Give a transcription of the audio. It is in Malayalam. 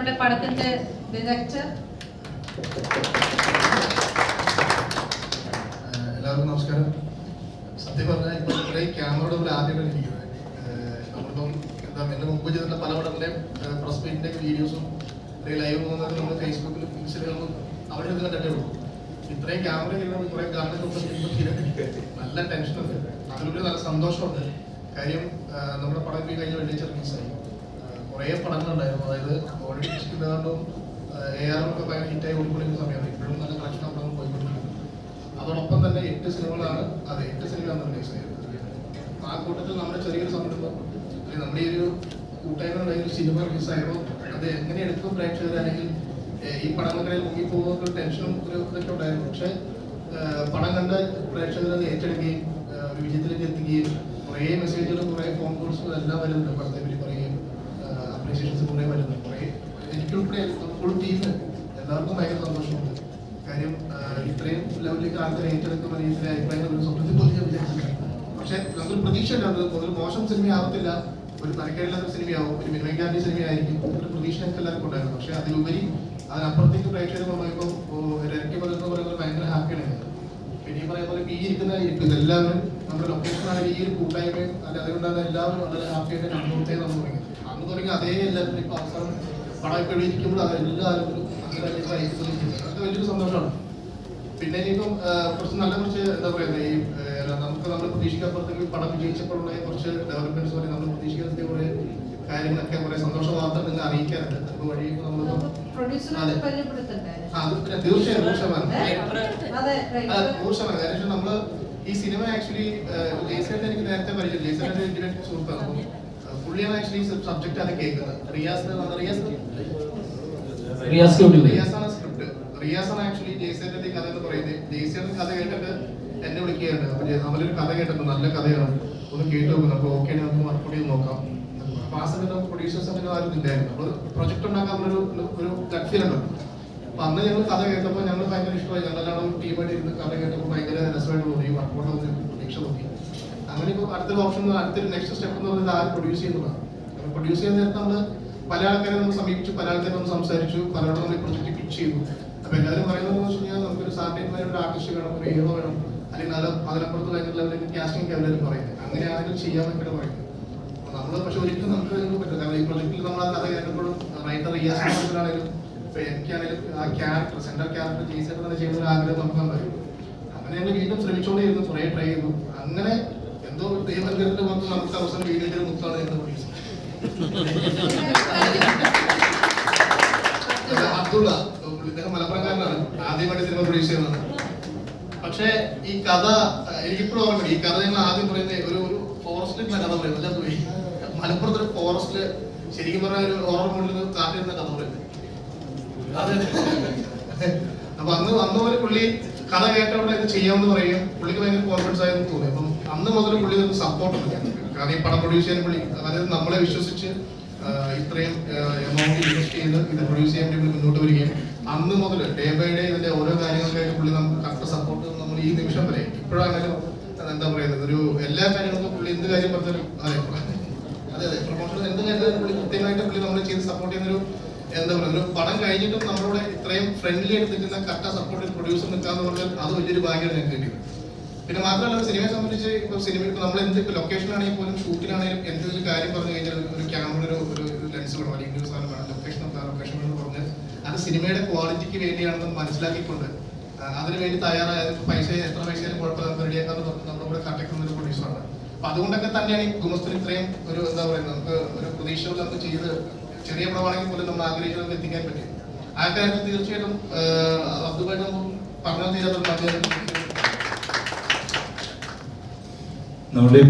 നമ്മുടെ പടത്തിന്റെ ഡയറക്ടർ. എല്ലാവർക്കും നമസ്കാരം. സത്യം പറഞ്ഞാൽ ഇപ്പോൾ ക്യാമറയുടെ മുന്നിൽ ആദ്യമായിട്ട് ഇരിക്കുന്നത്. നമ്മളിപ്പം എന്റെ മുമ്പ് ചെയ്തിട്ടുള്ള പല പടങ്ങളുടെയും പ്രസ് മീറ്റിന്റെ വീഡിയോസും ലൈവ് പോകുന്നതൊക്കെ നമ്മൾ ഫേസ്ബുക്കിലും ഇൻസ്റ്റഗ്രാമിലും അവിടെ ഇരുന്ന് കണ്ടിട്ടേ ഉള്ളൂ. ഇത്രയും ക്യാമറ ചെയ്യുന്നത് കുറെ കാണുന്നതിന് നല്ല ടെൻഷനുണ്ട്, അതിലൊരു നല്ല സന്തോഷമുണ്ട്. കാര്യം നമ്മുടെ പടം പോയി കഴിഞ്ഞ വെള്ളിയാഴ്ച റിലീസായി. കുറേ പടങ്ങളുണ്ടായിരുന്നു, അതായത് ഓൾറെഡി ഇഷ്ടമുള്ളതുകൊണ്ടും AR ഒക്കെ ഭയങ്കര ഹിറ്റായി ഓടിക്കൊണ്ടിരിക്കുന്ന സമയമാണ്. ഇപ്പോഴും നല്ല കളക്ഷൻ പടങ്ങൾ പോയിക്കൊണ്ടിരിക്കുന്നത്. അതോടൊപ്പം തന്നെ 8 സിനിമകളാണ്, അതെ 8 സിനിമയാണ് റിലീസ് ചെയ്തത്. ആ കൂട്ടത്തിൽ നമ്മുടെ ചെറിയൊരു സംരംഭം, നമ്മുടെ ഈ ഒരു കൂട്ടായ്മ ഒരു സിനിമ റിലീസായപ്പോൾ അത് എങ്ങനെ എടുക്കും പ്രേക്ഷകർ, അല്ലെങ്കിൽ ഈ പടങ്ങൾക്കിടയിൽ മുങ്ങിപ്പോകുന്ന ടെൻഷനും ഒരു ഇതൊക്കെ ഉണ്ടായിരുന്നു. പക്ഷെ പടം കണ്ട പ്രേക്ഷകർ അത് ഏറ്റെടുക്കുകയും ഒരു വിജയത്തിലേക്ക് എത്തിക്കുകയും കുറേ മെസ്സേജുകളും കുറേ ഫോൺ കോൾസും എല്ലാം വരുന്നുണ്ട്. പടത്തെ പറ്റി പറയുകയും അപ്രീസിയേഷൻസ് കുറേ വരുന്നുണ്ട്. കുറേ എനിക്കുൾപ്പെടെ ഫുൾ ടീമിന് എല്ലാവർക്കും ഭയങ്കര സന്തോഷമുണ്ട്. കാര്യം ഇത്രയും ലെവലിലേക്ക് ആൾക്കാർ ഏറ്റെടുക്കുന്ന രീതിയിലെ അഭിപ്രായങ്ങൾ ഒരു സ്വപ്നത്തിൽ പോലും ഞാൻ വിചാരിച്ചില്ല. പക്ഷെ നമുക്കൊരു പ്രതീക്ഷ ഉണ്ടാകുന്നത് ഒരു മോശം സിനിമയാവത്തില്ല, ഒരു തരക്കേടില്ലാത്ത സിനിമയാവും, ഒരു മിനിമം സിനിമയായിരിക്കും, ഒരു പ്രതീക്ഷ ഞങ്ങൾക്ക് എല്ലാവർക്കും ഉണ്ടായിരുന്നു. പക്ഷെ അതിലുപരി അതിനപ്പുറത്തേക്ക് പ്രേക്ഷകർ പറയുമ്പോൾ ഇരട്ടി പകർന്ന് പറയുന്നത് ഭയങ്കര ഹാപ്പിയാണ്. പിന്നെ ഈ പറയുന്ന പോലെ ഈ ഇരിക്കുന്ന ഇതെല്ലാവരും നമ്മുടെ ലൊക്കേഷനാണെങ്കിൽ ഈ ഒരു കൂട്ടായ്മയും അതുകൊണ്ടാണ് എല്ലാവരും വളരെ ഹാപ്പിയായിട്ട് കണ്ടുകൊടുത്തേ നമ്മൾ തുടങ്ങി. അന്ന് തുടങ്ങി അതേ എല്ലാവരും ഇപ്പൊ അവസരം പടം ഇപ്പോൾ ഇരിക്കുമ്പോൾ അതെല്ലാവരും അങ്ങനെ അത് വലിയൊരു സന്തോഷമാണ്. പിന്നെ ഇനിയിപ്പം കുറച്ച് എന്താ പറയുന്നത്, ഈ നമ്മൾ പ്രതീക്ഷിക്കപ്പുറത്തേക്ക് പടം വിജയിച്ചപ്പോഴുള്ള കുറച്ച് ഡെവലപ്മെന്റ്സ് വരെ നമ്മൾ പ്രതീക്ഷിക്കാത്ത കുറെ കാര്യങ്ങളൊക്കെ കുറെ സന്തോഷ വാർത്ത നിങ്ങൾ അറിയിക്കാറുണ്ട്. അത് വഴി തീർച്ചയായും കാരണം നമ്മള് ഈ സിനിമ ആക്ച്വലി ജയ്സേട്ടൻ എനിക്ക് നേരത്തെ പരിചയം, ജയ്സേട്ടൻ എന്റെ സുഹൃത്താണ്. പുള്ളിയാണ് ആക്ച്വലി സബ്ജക്ട് അത് കേൾക്കുന്നത്. റിയാസാണ് സ്ക്രിപ്റ്റ്. റിയാസാണ് ആക്ച്വലി ജയ്സേട്ടന്റെ കഥ എന്ന് പറയുന്നത്. ജയ്സേട്ടൻ കഥ കേട്ടിട്ട് എന്നെ വിളിക്കുകയാണ്, അപ്പൊ നമ്മളൊരു കഥ കേട്ടപ്പോ നല്ല കഥയാണ്, ഒന്ന് കേട്ട് നോക്കുന്നു. അപ്പൊ ഓക്കെ നമുക്ക് വർക്കൗട്ട് ചെയ്ത് നോക്കാം. അപ്പൊ ആ സമയത്ത് നമുക്ക് പ്രൊഡ്യൂസേഴ്സ് അങ്ങനെ ആരും ഇല്ലായിരുന്നു. നമ്മള് പ്രൊജക്ട് ഉണ്ടാക്കാൻ ഒരു ഗട്ട് ഫീൽ ഉണ്ട്. അപ്പൊ അന്ന് ഞങ്ങൾ കഥ കേട്ടപ്പോൾ ഞങ്ങൾ ഭയങ്കര ഇഷ്ടമായി. ഞങ്ങളെല്ലാം ടീമായിട്ട് ഇരുന്ന് കഥ കേട്ടപ്പോൾ ഭയങ്കര രസമായിട്ട് തോന്നി. വർക്കൗട്ട് ഒന്ന് പ്രതീക്ഷ തോന്നി. അങ്ങനെ ഇപ്പോൾ അടുത്തൊരു ഓപ്ഷൻ, അടുത്തൊരു നെക്സ്റ്റ് സ്റ്റെപ്പ് എന്ന് പറയുന്നത് ആര് പ്രൊഡ്യൂസ് ചെയ്യുന്നതാണ്. അപ്പോൾ പ്രൊഡ്യൂസ് ചെയ്യുന്ന നേരത്തെ നമ്മൾ പല ആൾക്കാരെ നമ്മൾ സമീപിച്ചു, പല ആൾക്കാരെ നമ്മൾ സംസാരിച്ചു, പലരോടും നമ്മൾ പ്രൊജക്ട് പിച്ച് ചെയ്തു. അപ്പൊ എല്ലാവരും പറയുന്നത് വെച്ച് കഴിഞ്ഞാൽ നമുക്കൊരു സാറ്റലൈറ്റ് ആർട്ടിസ്റ്റ് വേണം, ഒരു ഹീറോ വേണം, അല്ലെങ്കിൽ അതിനപ്പുറത്ത് ഭയങ്കര ലെവലിലേക്ക് കാസ്റ്റിംഗ് എല്ലാവരും പറയുന്നത്. അങ്ങനെ ആരെങ്കിലും ചെയ്യാമെന്നൊക്കെ പറയുന്നത്. അപ്പൊ നമ്മൾ പക്ഷെ ഒരിക്കലും നമുക്ക് പറ്റില്ല. കാരണം ഈ പ്രൊജക്റ്റിൽ നമ്മൾ ആ കഥ കേട്ടപ്പോഴും റൈറ്റർ റിയാസാണെങ്കിലും ഇപ്പൊ എനിക്കാണെങ്കിലും ആ ക്യാരക്ടർ, സെൻട്രൽ ക്യാരക്ടർ ജയ്സേട്ടൻ തന്നെ ചെയ്യുന്ന ഒരു ആഗ്രഹം നമുക്ക് ഉണ്ടായിരുന്നു. അങ്ങനെ ഞങ്ങൾ വീണ്ടും ശ്രമിച്ചുകൊണ്ടേയിരുന്നു, കുറേ ട്രൈ ചെയ്തു. അങ്ങനെ എന്തോ ദൈവത്തിന്റെ പുറത്ത് നമുക്ക് അവസരം വീടിന്റെ മുത്താണ് എന്ന് പ്രൊഡ്യൂസ് അബ്ദുള്ള, ഇദ്ദേഹം മലപ്പുറംകാരനാണ്, ആദ്യമായിട്ട് സിനിമ പ്രൊഡ്യൂസ് ചെയ്യുന്നത്. പക്ഷെ ഈ കഥ എനിക്കിപ്പോഴും ഓർമ്മ. ഈ കഥ ഞങ്ങൾ ആദ്യം പറയുന്നത് ഒരു ഫോറസ്റ്റിലുള്ള കഥ പറയുന്നത്. പോയി മലപ്പുറത്ത് ഒരു ഫോറസ്റ്റില് ശരിക്കും പറഞ്ഞ ഒരു ഹൊറർ മൂഡിൽ കാട്ടിരുന്ന കഥ പറയുന്നത്. അപ്പൊ അന്ന് പോലെ പുള്ളി കഥ കേട്ടവിടെ ഇത് ചെയ്യാമെന്ന് പറയും. പുള്ളിക്ക് ഭയങ്കര കോൺഫിഡൻസ് ആയെന്ന് തോന്നി. അപ്പം അന്ന് മുതൽ പുള്ളി സപ്പോർട്ട് ഉണ്ട്. കാരണം ഈ പടം പ്രൊഡ്യൂസ് ചെയ്യാൻ പുള്ളി, അതായത് നമ്മളെ വിശ്വസിച്ച് ഇത്രയും എമൗണ്ട് ഇൻവെസ്റ്റ് ചെയ്ത് ഇത് പ്രൊഡ്യൂസ് ചെയ്യാൻ വേണ്ടി മുന്നോട്ട് വരികയും അന്ന് മുതൽ ഡേ ബൈ ഡേ ഇതിന്റെ ഓരോ കാര്യങ്ങൾക്കായിട്ട് പുള്ളി നമുക്ക് കറക്റ്റ് സപ്പോർട്ട് നമ്മൾ ഈ നിമിഷം വരെ ഇപ്പോഴാണെങ്കിലും എന്താ പറയുന്നത്, ഒരു എല്ലാ കാര്യങ്ങൾക്കും പുള്ളി എന്ത് കാര്യം പറഞ്ഞാലും അതെ പ്രൊമോഷൻ എന്ത് കാര്യത്തിലും പുള്ളി കൃത്യമായിട്ട് പുള്ളി നമ്മൾ ചെയ്ത് സപ്പോർട്ട് ചെയ്യുന്നൊരു എന്താ പറയുക, ഒരു പടം കഴിഞ്ഞിട്ടും നമ്മളോട് ഇത്രയും ഫ്രണ്ട്ലി ആയിട്ട് നിൽക്കുന്ന കറക്റ്റ് സപ്പോർട്ട് പ്രൊഡ്യൂസർ നിൽക്കാന്ന് പറഞ്ഞാൽ അത് വലിയൊരു ഭാഗ്യമാണ് ഞങ്ങൾക്ക് കിട്ടിയത്. പിന്നെ മാത്രമല്ല സിനിമയെ സംബന്ധിച്ച് ഇപ്പൊ സിനിമയിൽ നമ്മൾ എന്ത് ലൊക്കേഷൻ ആണെങ്കിൽ പോലും ഷൂട്ടിലാണെങ്കിലും എന്തെങ്കിലും കാര്യം പറഞ്ഞു കഴിഞ്ഞാൽ ഒരു ക്യാമറ ഒരു ലെൻസ് വേണം, അല്ലെങ്കിൽ ഒരു സാധനം വേണം, ലൊക്കേഷൻ എന്ന് പറഞ്ഞ് അത് സിനിമയുടെ ക്വാളിറ്റിക്ക് വേണ്ടിയാണെന്ന് മനസ്സിലാക്കിക്കൊണ്ട് അതിനുവേണ്ടി തയ്യാറായത് പൈസ എത്ര പൈസയിലും കുഴപ്പമില്ല റെഡിയാക്കാന്ന് പറഞ്ഞ് നമ്മുടെ കൂടെ കോൺടാക്ട് ചെയ്യുന്ന ഒരു പ്രൊഡ്യൂസറാണ്. അപ്പൊ അതുകൊണ്ടൊക്കെ തന്നെയാണ് ഈ ഗുമസ്തൻ ഇത്രയും ഒരു എന്താ പറയുന്നത്, നമുക്ക് ഒരു പ്രതീക്ഷകൾ നമുക്ക് ചെയ്ത് ചെറിയ പടമാണെങ്കിൽ പോലും നമ്മൾ ആഗ്രഹിക്കുന്നത് എത്തിക്കാൻ പറ്റും. ആ കാര്യത്തിൽ തീർച്ചയായിട്ടും അതുമായിട്ട് നമുക്ക് പറഞ്ഞാൽ തീരാത്ത